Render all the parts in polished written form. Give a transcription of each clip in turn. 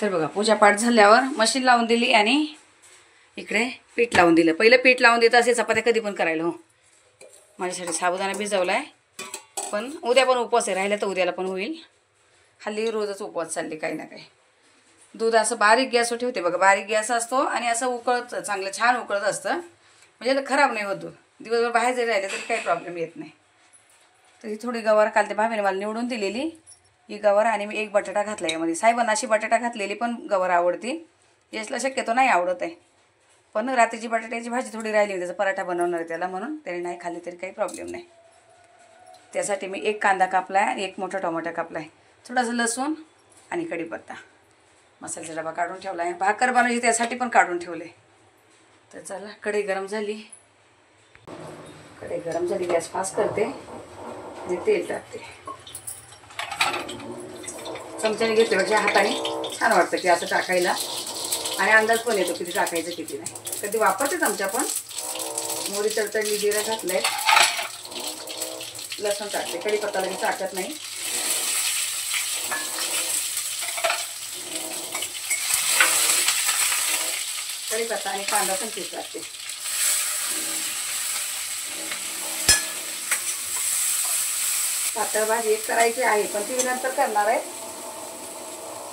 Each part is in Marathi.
तर बघा पूजापाठ झाल्यावर मशीन लावून दिली आणि इकडे पीठ लावून दिलं. पहिलं पीठ लावून देतं असे चपात्या कधी पण करायला. हो माझ्यासाठी साबुदाणा भिजवला आहे, पण उद्या पण उपवास आहे, राहिला तर उद्याला पण होईल. हल्ली रोजच उपवास चालले काही ना काही. दूध असं बारीक गॅसवर ठेवते बघा, बारीक गॅस असतो आणि असं उकळत चांगलं छान उकळत असतं, म्हणजे खराब नाही होत दूध. दिवसभर बाहेर जरी राहिलं तरी काही प्रॉब्लेम येत नाही. तर ही थोडी गवार काल ते भावेने मला निवडून दिलेली ही गवार, आणि मी एक बटाटा घातला यामध्ये. साहेबांना अशी बटाटा घातलेली पण गवार आवडती, यशला शक्यतो नाही आवडत आहे. पण रात्रीची बटाट्याची भाजी थोडी राहिली, त्याचा पराठा बनवणार आहे त्याला, म्हणून त्याने नाही खाल्ली तरी काही प्रॉब्लेम नाही. त्यासाठी मी एक कांदा कापला आहे आणि एक मोठा टोमॅटो कापला आहे, थोडासा लसूण आणि कढीपत्ता. मसाल्याचा डबा काढून ठेवला आहे, भाकर बनवायची त्यासाठी पण काढून ठेवले. तर चला कढई गरम झाली, गॅस फास्ट करते आणि तेल टाकते. चमच्याने घेतल्यापेक्षा हाताने छान वाटतं की असं टाकायला, आणि अंदाज पण येतो किती टाकायचं किती नाही. कधी वापरते चमचा पण. मोहरी तडतडली, जिरं घातलंय, लसूण टाकते, कढीपत्ता लगेच टाकत नाही. कढीपत्ता आणि कांदा पण पीस टाकते. पातळ भाजी एक करायची आहे, पण ती नंतर करणार आहे.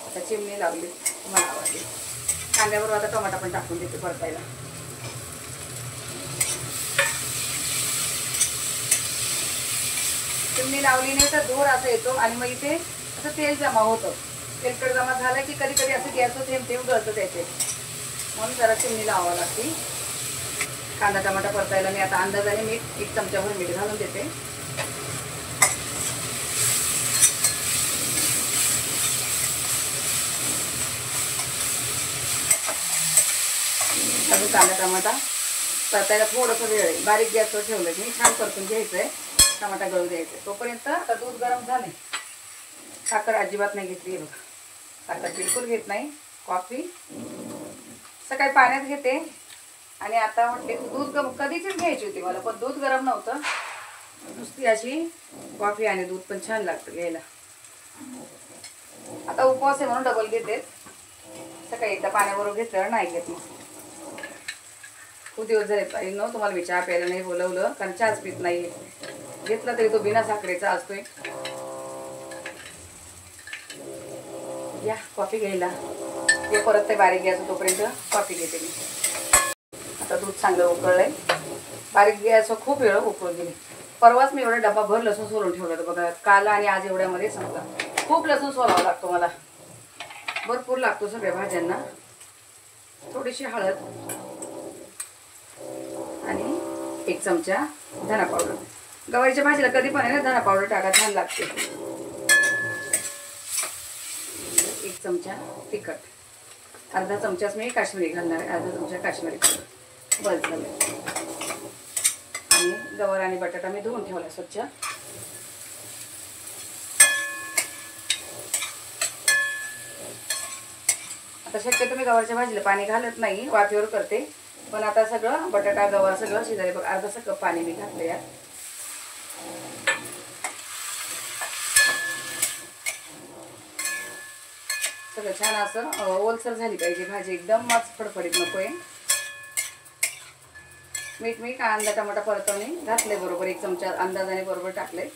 आता चिमणी लावली, मला आवडली. कांद्याबरोबर आता टोमॅटो पण टाकून देते परतायला. चिमणी लावली नाही तर धूर असं येतो आणि मग इथे असं तेल जमा होतं. तेलकट जमा झालं की कधी कधी असं गॅसवर थेंब थेंब गळतं त्याचे, म्हणून जरा चिमणी लावावं लागते. कांदा टमाटा परतायला मी आता अंदाजाने मीठ, एक चमच्याभर मीठ घालून देते. अजून कांदा टमाटा परतायला थोडंसं वेळ आहे, बारीक गॅसवर ठेवलं की छान परतून घ्यायचं आहे. टमाटा गळू द्यायचं आहे. तोपर्यंत आता दूध गरम झाले. साखर अजिबात नाही घेतली आहे बघा, साखर बिलकुल घेत नाही. कॉफी सकाळी पाण्यात घेते, आणि आता म्हटले दूध कधीचीच घ्यायची होती मला, पण दूध गरम नव्हतं. नुसती अशी कॉफी आणि दूध पण छान लागतं घ्यायला. आता उपवास आहे म्हणून डबल घेते. सकाळी एकदा पाण्याबरोबर घेतल्यावर नाही घेत. खूप दिवस झाले पाहिजे न तुम्हाला मी चहा प्यायला नाही बोलवलं, कारण चहाच पीत नाही. घेतला तरी तो बिना साखरेचा असतोय. या कॉफी घ्यायला हे परत ते बारीक गॅस तोपर्यंत कॉफी घेते मी. आता दूध चांगलं उकळलंय, बारीक गॅस खूप वेळ उकळून गेली. परवाच मी एवढा डबा भर लसूण सोलून ठेवला होता बघा, काल आणि आज एवढ्यामध्ये संपला. खूप लसूण सोलावा लागतो मला, भरपूर लागतो सगळ्या भाज्यांना. थोडीशी हळद आणि एक चमचा धना पावडर. गवारीच्या भाजीला कधी पण आहे ना धना पावडर टाका, छान लागते. एक चमचा तिखट, अर्धा चमचाच मी काश्मीरी घालणार आहे, अर्धा चमचा काश्मीरी पावडर. बस झालं. आणि गवार आणि बटाटा मी धुवून ठेवला स्वच्छ. आता शक्यतो मी गवारच्या भाजीला पाणी घालत नाही, वाफेवर करते. पण आता सगळं बटाटा गवार सगळं शिजायला बघ, अर्धासा कप पाणी मी घातलं यात. सगळं छान असं ओलसर झाली पाहिजे भाजी, एकदम मस्त फडफडीत नको आहे. मीठ मी कांदा टमाटा परतवणे घातले बरोबर, एक चमचा अंदाजाने बरोबर टाकले.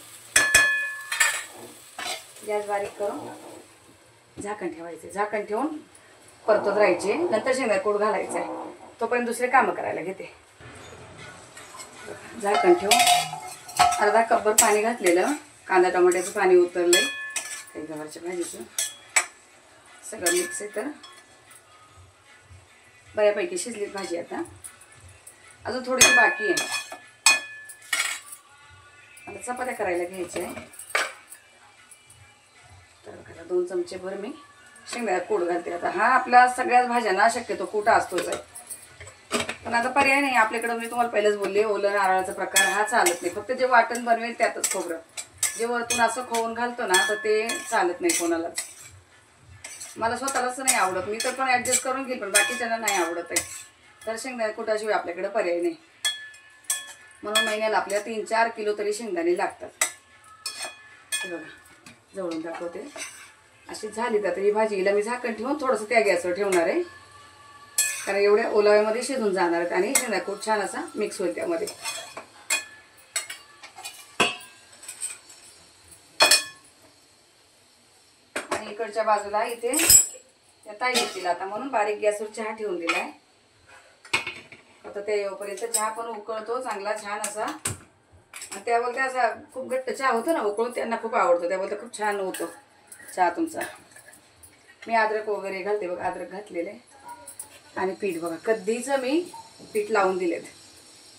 गॅस बारीक करून झाकण ठेवायचे, झाकण ठेवून परतत राहायचे. नंतर शेंगदाणे कूट घालायचं आहे, तोपर्यंत दुसरे कामं करायला घेते. झाकण ठेवून अर्धा कपभर पाणी घातलेलं, कांदा टमाट्याचं पाणी उतरलंय, काही गवारच्या भाजीचं सगळं मिक्स आहे. तर बऱ्यापैकी शिजली भाजी. आता अजून थोडीशी बाकी आहे. आता चपात्या करायला घ्यायच्या आहे. तर 2 चमचे भर मी शेंगदाणा कूट घालते. आता हा आपल्या सगळ्याच भाज्यांना शक्यतो कुटा असतोच आहे, पण आता पर्याय नाही आपल्याकडं. मी तुम्हाला पहिलेच बोलले, ओलं नारळाचा प्रकार हा चालत नाही. फक्त जे वाटण बनवेल त्यातच खोबरं, जे वरतून असं खोवून घालतो ना तर ते चालत नाही कोणालाच. मला स्वतःलाच नाही आवडत, मी तर पण ॲडजस्ट करून घेईल, पण बाकीच्यांना नाही आवडत आहे. तर शेंगदाणे कुटाशिवाय आपल्याकडे पर्याय नाही, म्हणून महिन्याला आपल्या 3-4 किलो तरी शेंगदाणे लागतात. हे बघा जवळून दाखवते. अशी झाली तर ही भाजीला मी झाकण ठेवून थोडंसं त्या गॅसवर ठेवणार आहे, कारण एवढ्या ओलाव्यामध्ये शिजून जाणार आहेत आणि शेंगा खूप छान असा मिक्स होईल त्यामध्ये. आणि इकडच्या बाजूला इथे त्या ताई येतील आता, म्हणून बारीक गॅसवर चहा ठेवून दिलाय. आता त्या येऊपर्यंत चहा पण उकळतो चांगला छान असा. आणि त्या बोलते असा खूप घट्ट चहा होतो ना उकळून, त्यांना खूप आवडतो. त्या बोलते खूप छान होतो चहा तुमचा. मी अद्रक वगैरे घालते बघा, अद्रक घातलेले. आणि पीठ बघा कधीचं मी पीठ लावून दिलेत,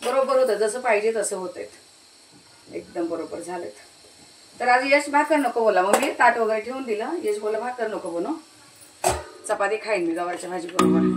बरोबर होतं जसं पाहिजे तसं होत आहेत, एकदम बरोबर झालेत. तर आज यश भाकर नको बोला, मग मी ताट वगैरे ठेवून दिलं. यश बोला भाकर नको बनव, चपाती खाईन मी गवारच्या भाजी बरोबर.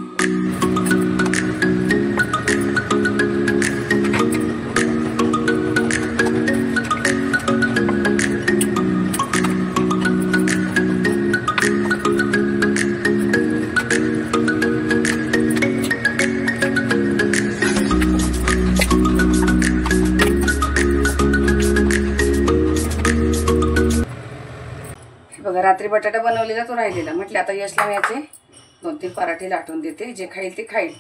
बघा रात्री बटाटा बनवलेला तो राहिलेला, म्हटले आता यशला याचे 2-3 पराठे लाटून देते, जे खाईल ते खाईल.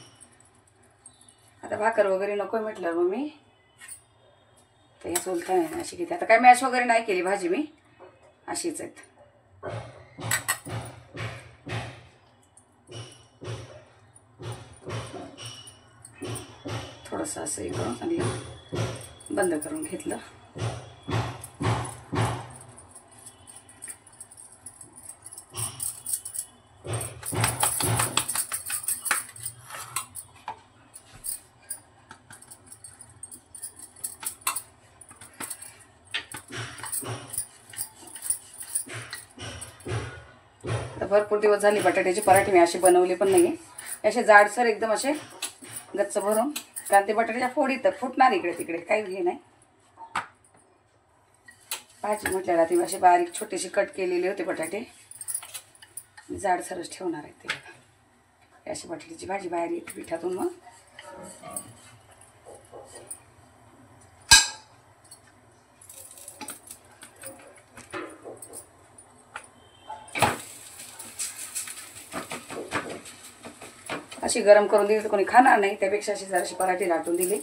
आता भाकर वगैरे नको म्हटलं मग मी तर या चोलता नाही अशी घेते. आता काय मॅश वगैरे नाही केली भाजी मी, अशीच आहेत. थोडंसं असं हे करून चांगलं बंद करून घेतलं. भरपूर दिवस झाले बटाट्याचे पराठे मी असे बनवले पण नाही, असे जाडसर एकदम असे गच्च भरून, कारण ते बटाट्याच्या फोडी तर फुटणार इकडे तिकडे, काही हे नाही. भाजी म्हटल्याला ती असे बारीक छोटेसे कट केलेले होते बटाटे, जाडसरच ठेवणार आहेत ते. अशी बटाट्याची भाजी बाहेर येते पिठातून. मग अशी गरम करून दिली तर कोणी खाणार नाही, त्यापेक्षा अशी जराशी पराठे लाटून दिले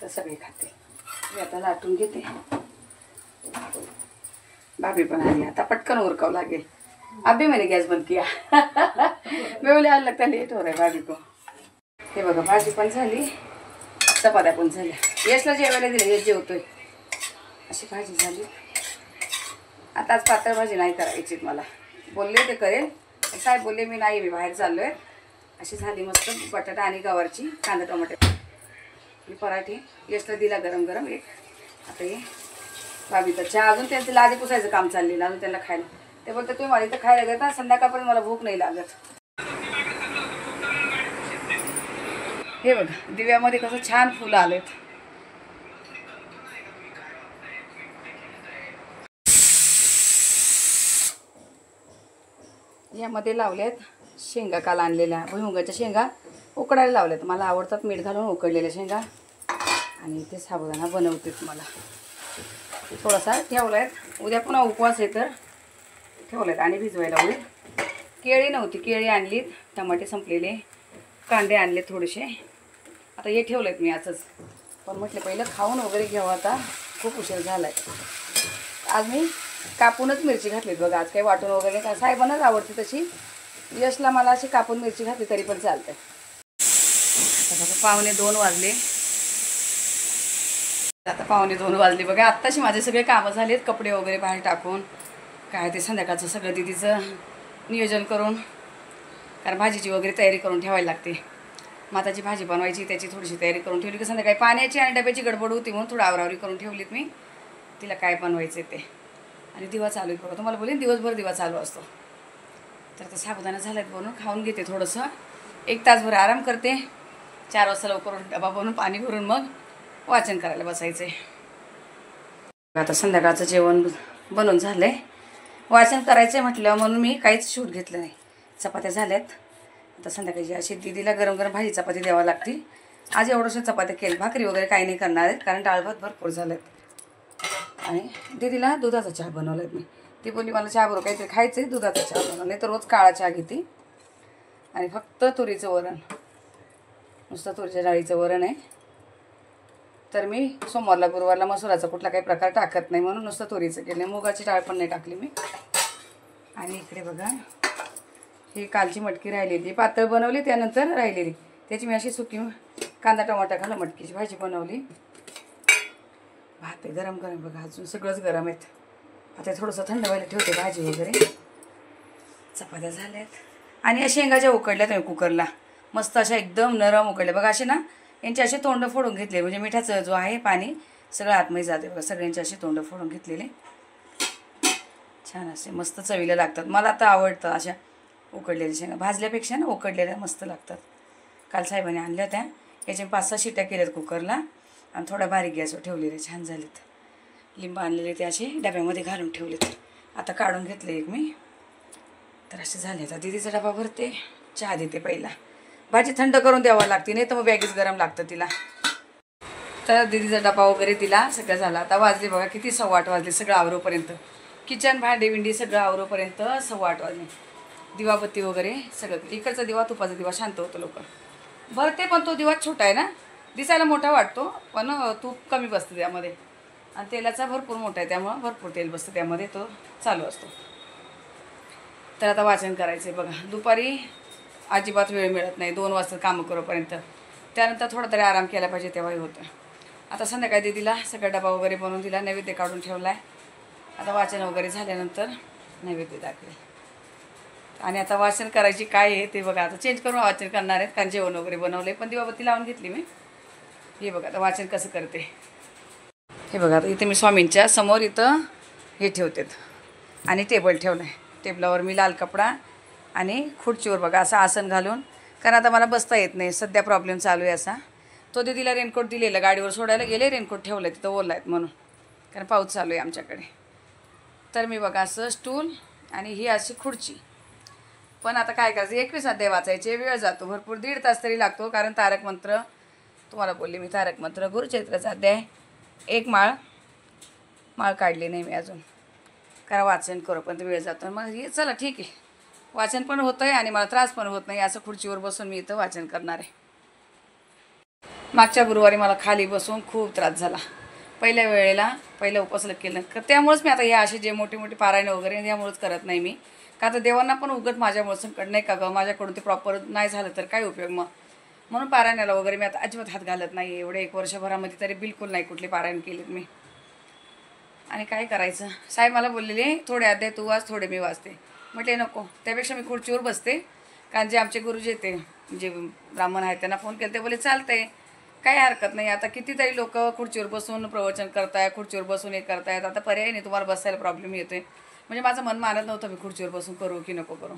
तर सगळे खाते. मी आता लाटून घेते. भाभी पण आली, आता पटकन उरकावं लागेल. अभी मैंने गॅस बंद किया. मैं बोले आज लगता लेट हो रहा है भाभी को. हे बघा भाजी पण झाली, चपात्या पण झाल्या. यशला जेवायला दिलं, यश जेवतोय. अशी भाजी झाली. आता आज पातळ भाजी नाही करायची मला, बोलले ते करेल, साहेब बोलले मी नाही, मी बाहेर चाललोय. अशी झाली मस्त बटाटा आणि गवारची कांदा टोमॅटो ही पराठे. यशला दिला गरम गरम एक. आता हे भाभीचा चहा, अजून त्यांचं लादी पुसायचं काम चाललेलं अजून त्यांना खायला. ते बोलते तुम्ही मला इथं खायला देता, संध्याकाळपर्यंत मला भूक नाही लागत. हे बघा दिव्यामध्ये कसं छान फुलं आलेत. यामध्ये लावल्यात शेंगा, काल आणलेल्या भुईमुगाच्या शेंगा उकडायला लावल्यात. मला आवडतात मीठ घालून उकडलेल्या शेंगा. आणि इथे साबुदाणा बनवते मला थोडासा ठेवलाय, उद्या पुन्हा उपवास आहे तर ठेवलायत आणि भिजवायला होईल. केळी नव्हती, केळी आणलीत, टमाटे संपलेले, कांदे आणले थोडेसे. आता हे ठेवलेत मी असंच, पण म्हटलं पहिलं खाऊन वगैरे घ्यावं, आता खूप उशीर झाला आहे. आज मी कापूनच मिरची घातलीत बघा, आज काही वाटून वगैरे का, साहेबांनाच आवडते तशी. यशला मला अशी कापून मिरची घातली तरी पण चालते. पावणे 2 वाजले. आता पावणे 2 वाजले बघा. आत्ताशी माझे सगळे कामं झालेत, कपडे वगैरे बाहेर टाकून, काय ते संध्याकाळचं सगळं दीदीचं नियोजन करून, कारण भाजीची वगैरे तयारी करून ठेवायला लागते. माताची भाजी बनवायची, त्याची थोडीशी तयारी करून ठेवली की संध्याकाळी पाण्याची आणि डब्याची गडबड होती, म्हणून थोडं आवरावरी करून ठेवलीत मी. तिला काय बनवायचं ते. आणि दिवा चालू आहे बघा, तुम्हाला बोलेन दिवसभर दिवा चालू असतो. तर ते साबुदाणा झाल्यात बनवून खाऊन घेते, थोडंसं 1 तासभर आराम करते. 4 वाजता लवकर डबा बनवून पाणी भरून मग वाचन करायला बसायचं आहे. आता संध्याकाळचं जेवण बनवून झालं आहे, वाचन करायचं आहे म्हटलं म्हणून मी काहीच शूट घेतलं नाही. चपात्या झाल्यात. आता संध्याकाळची अशी दीदीला गरम गरम भाजी चपाती द्यावं लागते. आज एवढंशा चपात्या केल्या, भाकरी वगैरे काही नाही करणार आहेत, कारण डाळ भात भरपूर झालेत. आणि दीदीला दुधाचा चहा बनवला मी. ती बोलली मला चहाबरोबर काहीतरी खायचं आहे, दुधाचा चहा बनव, नाही तर रोज काळा चहा घेते. आणि फक्त तुरीचं वरण, नुसतं तुरीच्या डाळीचं वरण आहे. तर मी सोमवारला गुरुवारला मसुराचा कुठला काही प्रकार टाकत नाही म्हणून नुसतं तुरीचं केलं, मुगाची डाळ पण नाही टाकली मी. आणि इकडे बघा ही कालची मटकी राहिलेली पातळ बनवली, त्यानंतर राहिलेली त्याची मी अशी सुकी कांदा टमाटा घालून मटकीची भाजी बनवली. भात आहे गरम गरम बघा, अजून सगळंच गरम आहेत. आता थोडंसं थंड व्हायला ठेवते भाजी वगैरे. चपात्या झाल्यात आणि अशा शेंगा ज्या उकडल्यात मी कुकरला मस्त अशा एकदम नरम उकडल्या बघा. असे ना यांचे असे तोंड फोडून घेतले, म्हणजे मिठाचं जो आहे पाणी सगळं आतमध्ये जाते बघा. सगळ्यांचे असे तोंड फोडून घेतलेले छान असे मस्त चवीला लागतात. मला तर आवडतं अशा उकडलेल्या शेंगा, भाजल्यापेक्षा ना उकडलेल्या मस्त लागतात. काल साहेबांनी आणल्या होत्या, याच्या 5-6 शिट्ट्या केल्यात कुकरला आणि थोडा बारीक गॅसवर ठेवलेले, छान झालेत. लिंब आणलेले ते असे डब्यामध्ये घालून ठेवलेत. आता काढून घेतले एक मी. तर असे झाले. आता दीदीचा डबा भरते, चहा देते पहिला. भाजी थंड करून द्यावं लागते, नाही तर मग बॅगेच गरम लागतं तिला. तर दीदीचा डबा वगैरे दिला, सगळं झालं. आता वाजले बघा किती 8:15 वाजले. सगळं आवरोपर्यंत किचन भांडी विंडी सगळं आवरोपर्यंत 8:15 वाजले. दिवाबत्ती वगैरे सगळं. इकडचा दिवा तुपाचा दिवा शांत होतो लवकर भरते, पण तो दिवा छोटा आहे ना, दिसायला मोठा वाटतो पण तूप कमी बसतं त्यामध्ये आणि तेलाचा भरपूर मोठा आहे त्यामुळं भरपूर तेल बसतं त्यामध्ये, तो चालू असतो. तर आता वाचन करायचं आहे बघा. दुपारी अजिबात वेळ मिळत नाही, 2 वाजता कामं करोपर्यंत. त्यानंतर थोडा तरी आराम केला पाहिजे, तेव्हाही होतं. आता संध्याकाळी दीदीला सगळा डबा वगैरे बनवून दिला, नैवेद्य काढून ठेवला आहे. आता वाचन वगैरे झाल्यानंतर नैवेद्य दाखवेल. आणि आता वाचन करायची काय आहे ते बघा. आता चेंज करून वाचन करणार आहेत, कारण जेवण वगैरे बनवले, पण दिवाबत्ती लावून घेतली मी. हे बघा आता वाचन कसं करते. हे बघा आता इथे मी स्वामींच्या समोर इथं हे ठेवतात आणि टेबल ठेवलं आहे. टेबलावर मी लाल कपडा आणि खुर्चीवर बघा असं आसन घालून, कारण आता मला बसता येत नाही, सध्या प्रॉब्लेम चालू आहे असा. तो दीदीला रेनकोट दिलेला, गाडीवर सोडायला गेले, रेनकोट ठेवलं आहे तिथं, ओला आहेत म्हणून, कारण पाऊस चालू आहे आमच्याकडे. तर मी बघा असं स्टूल आणि ही अशी खुर्ची. पण आता काय करायचं, 21 अध्याय वाचायचे, वेळ जातो भरपूर, 1.5 तास तरी लागतो. कारण तारक मंत्र तुम्हाला बोलले मी, तारक मंत्र गुरुचरित्राचा अध्याय 1 माळ काढली नाही मी अजून, कारण वाचन करू पण वेळ जातो. मग हे चला ठीक आहे, वाचन पण होतं आहे आणि मला त्रास पण होत नाही. असं खुर्चीवर बसून मी इथं वाचन करणार आहे. मागच्या गुरुवारी मला खाली बसून खूप त्रास झाला पहिल्या उपासला केलं, त्यामुळेच मी आता हे असे जे मोठे मोठे पारायण वगैरे यामुळेच करत नाही मी. का तर देवांना पण उगत माझ्यामुळे संकट नाही का गं, माझ्याकडून ते प्रॉपर नाही झालं तर काय उपयोग मग. म्हणून पारायणाला वगैरे मी आता अजिबात हात घालत नाही. एवढे 1 वर्षभरामध्ये तरी बिलकुल नाही कुठले पारायण केलेत मी. आणि काय करायचं, साहेब मला बोललेले थोडे अध्याय तू वाच, थोडे मी वाचते. म्हटले नको, त्यापेक्षा मी खुर्चीवर बसते. कारण जे आमचे गुरुजी ते जे ब्राह्मण आहेत त्यांना फोन केला, ते बोले चालतंय, काही हरकत नाही. आता कितीतरी लोक खुर्चीवर बसून प्रवचन करताय, खुर्चीवर बसून हे करतायत. आता पर्याय नाही, तुम्हाला बसायला प्रॉब्लेम येतोय. म्हणजे माझं मन मानत नव्हतं मी खुर्चीवर बसून करू की नको करू.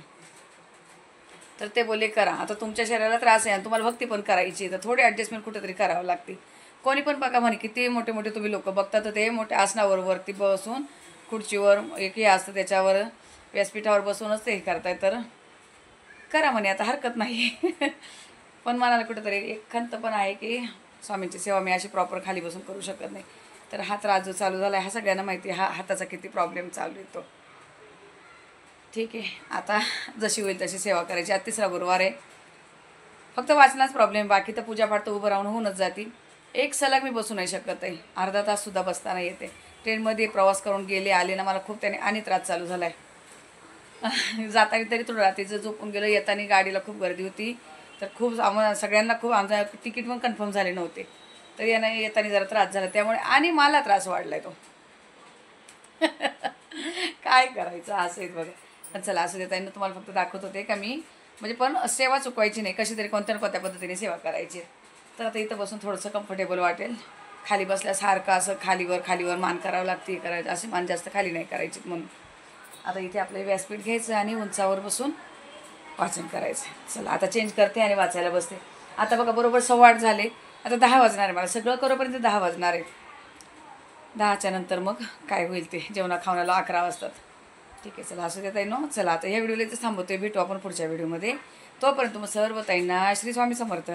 तर ते बोलले करा, आता तुमच्या शरीराला त्रास आहे आणि तुम्हाला भक्ती पण करायची, तर थोडी ॲडजस्टमेंट कुठेतरी करावं लागते. कोणी पण बघा म्हणे किती मोठे मोठे तुम्ही लोक बघता, तर ते मोठ्या आसनावर वरती बसून खुर्चीवर एक हे असतं त्याच्यावर व्यासपीठावर बसूनच ते हे करताय, तर करा म्हणे, आता हरकत नाही. पण मनाला कुठेतरी एक खंत पण आहे की स्वामींची सेवा मी अशी प्रॉपर खाली बसून करू शकत नाही. तर हा त्रास जो चालू झाला आहे हा सगळ्यांना माहिती आहे, हा हाताचा किती प्रॉब्लेम चालू आहे तो. ठीक आहे, आता जशी होईल तशी सेवा करायची. आज 3रा गुरुवार आहे, फक्त वाचनाच प्रॉब्लेम, बाकी तर पूजापाठ तर उभं राहून होऊनच जातील. एक सलग मी बसू नाही शकत आहे, अर्धा ताससुद्धा बसता नाही येते. ट्रेनमध्ये प्रवास करून गेले आले ना, मला खूप त्याने आणि त्रास चालू झाला आहे. जाताना तरी थोडं रात्रीचं झोपून गेलं, येताना गाडीला खूप गर्दी होती, तर खूप आम्हाला सगळ्यांना खूप, आमचा तिकीट पण कन्फर्म झाले नव्हते, तर येताना जरा त्रास झाला, त्यामुळे आणि मला त्रास वाढला आहे तो. काय करायचं असं आहे बघा. पण चला असं देता येईल, तुम्हाला फक्त दाखवत होते का मी, म्हणजे पण सेवा चुकवायची नाही, कशी तरी कोणत्या ना कोणत्या पद्धतीने सेवा करायची. तर आता इथं बसून थोडंसं कम्फर्टेबल वाटेल. खाली बसल्यासारखं असं खालीवर मान करावं लागते, करायचं असे मान जास्त खाली नाही करायची. म्हणून आता इथे आपलं व्यासपीठ घ्यायचं आणि उंचावर बसून वाचन करायचं. चला आता चेंज करते आणि वाचायला बसते. आता बघा बरोबर 8:15 झाले, आता 10 वाजणार आहे. मला सगळं करोपर्यंत 10 वाजणार आहेत. 10च्या नंतर मग काय होईल ते, जेवणा खावण्याला 11 वाजतात. ठीक आहे, चला असं देता येईल ना. चला आता ह्या व्हिडिओला इथेच थांबवतोय, भेटू आपण पुढच्या व्हिडिओमध्ये. तोपर्यंत मग सर्व ताईंना श्री स्वामी समर्थ.